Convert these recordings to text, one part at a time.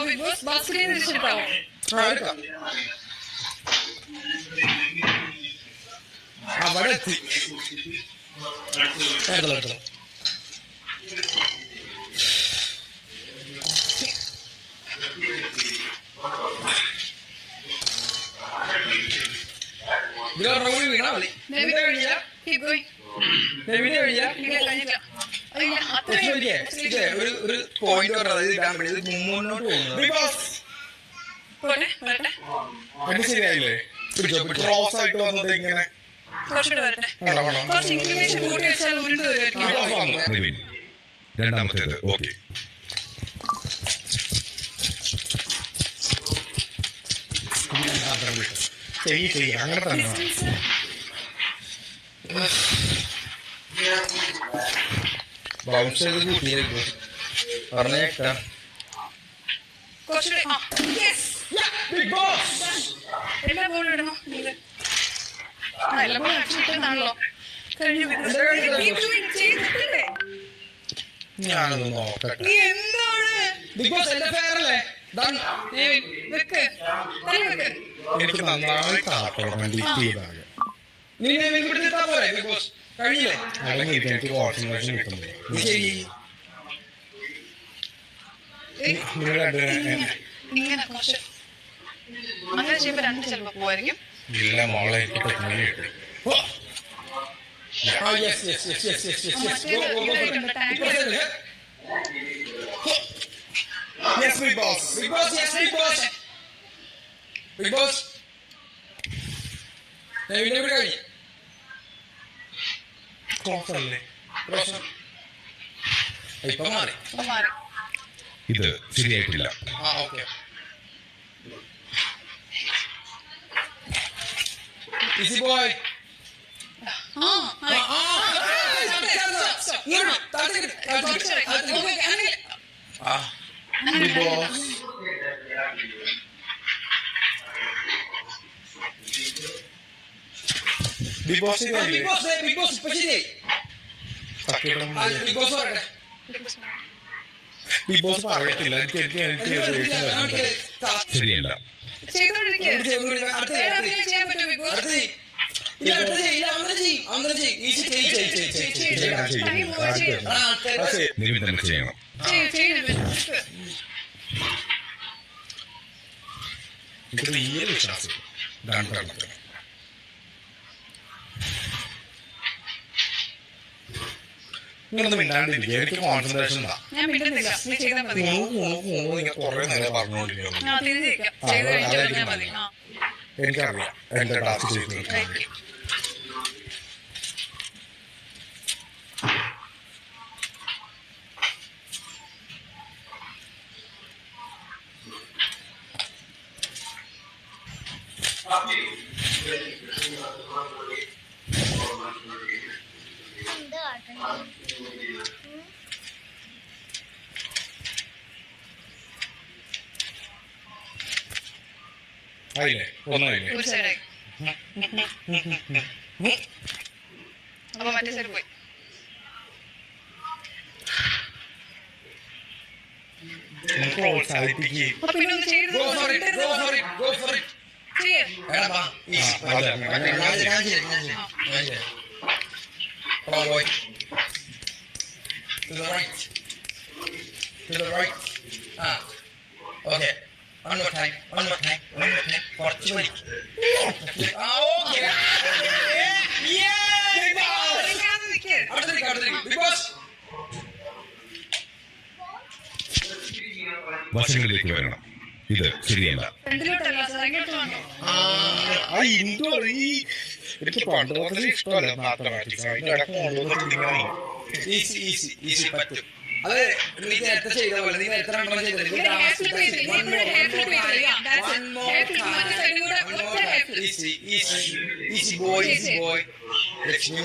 Big boss ബാസ്കറ്റിൽ തിരിച്ചെടുക്കാവോ? അവിടെ എത്തി. ഒരു പോയിന്റ് ശരിയായില്ലേ? ക്രോസ് ആയിട്ട് വന്നത് ഇങ്ങനെ രണ്ടാമത്തേത് ഓക്കെ. അങ്ങനെ തന്നെ ബൗൺസ് ചെയ്ത് കൂട്ടിയായിരിക്കും പറഞ്ഞേക്കാം. ഞാനൊന്ന് നോക്കട്ടെ. ബിഗ് ബോസ് എന്റെ ഫെയറല്ലേ? എനിക്ക് നന്നായി താല്പര്യം പോലെ ബിഗ് ബോസ് കഴിയില്ലേ? അടങ്ങിയിരിക്കും. എനിക്ക് കോൺസെൻട്രേഷൻ കിട്ടുന്നില്ല. ശരി, ഇല്ല മോളെ എനിക്ക് technology Yes, Big Boss. Big Boss, yes, Big Boss. Big Boss. ഇവിടെ കഴിഞ്ഞു. ക്രോസല്ലേ? ക്രോസ്. ഇപ്പൊ മാറി. ഇത് ശരിയായിട്ടില്ല. Okay. Easy boy. Big Boss. Big Boss ഇല്ലേ? Big Boss, Big Boss പറ്റില്ലേ? Big Boss പറയട്ടെ. Big Boss പറയത്തില്ല. ശരിയല്ല. നിവിൻ തന്നെ ചെയ്യണം. എനിക്ക് വലിയ വിശ്വാസം ഇങ്ങനൊന്നും മിണ്ടാണ്ടിരിക്കുക. എനിക്ക് കോൺസെൻട്രേഷൻ കുറെ നേരം പറഞ്ഞുകൊണ്ടിരിക്കുന്നു. എനിക്കറിയാം എന്റെ ടാസ്ക് ചെയ്തു. ആയില്ലേ? ഒന്നായില്ലേ? പ്രോത്സാഹിപ്പിക്കുകയും to the right. Okay. One more time. Fortune. Okay. Yeah. Big Boss. Big Boss. വശങ്ങളിലേക്ക് വരണം. ഇത് ശരിയല്ല. എനിക്ക് പണ്ട് മുതലേ ഇഷ്ടമല്ല മാത്തമാറ്റിക്സ്. അതിന്റെ ഇടയ്ക്ക് ഈസി പറ്റും. അത് നീ നേരത്തെ ചെയ്ത പോലെ നീ എത്ര എണ്ണം ചെയ്തത്? Easy boy. Lakshmi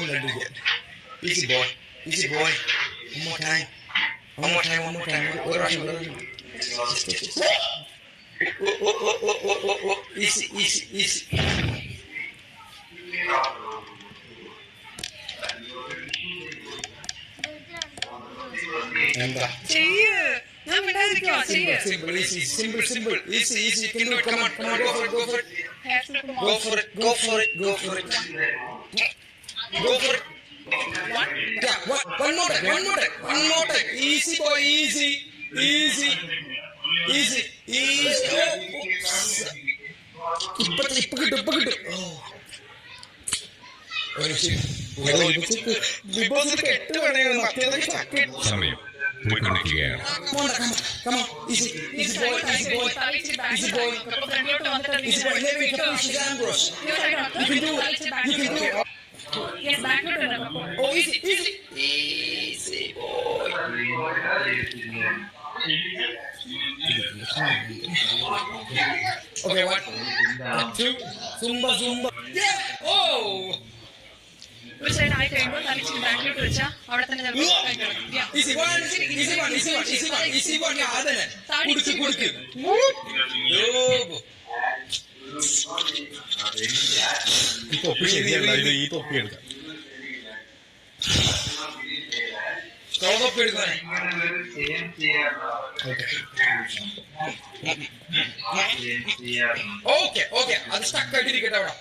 easy boy. One more time. ഒരു പ്രാവശ്യം. Easy. എന്താ ഞാൻ മിണ്ടാതിരിക്കുവാ, ചെയ്യ്. Simple, easy, simple. Easy. You can do it. Come on. Go for it. Hair flip on. Go for it. Go for it. Yeah, one more time. Easy, boy, easy. ഇപ്പൊ കിട്ടും. സമയം പോയിക്കൊണ്ടിരിക്കുകയാണ്. ഫ്രണ്ടിലോട്ട് വന്നിട്ട് ബാക്കിലോട്ട് വരണം. Okay, 1, 2, Zumba. Yeah! Oh! ഒരു side ആയി കഴിയുമ്പോൾ തലച്ചിട്ട് ബാക്കിലോട്ട് വെച്ചാ അവിടെ തന്നെ Easy one. Yeah, അതന്നെ. കൊടുക്ക്. ഈ തൊപ്പി ശരിയല്ല, ഈ തൊപ്പി എടുക്കാം. തൊപ്പി എടുക്കാൻ. ഓക്കെ അത് സ്റ്റക്ക് ആയിട്ടിരിക്കട്ടെ അവിടെ.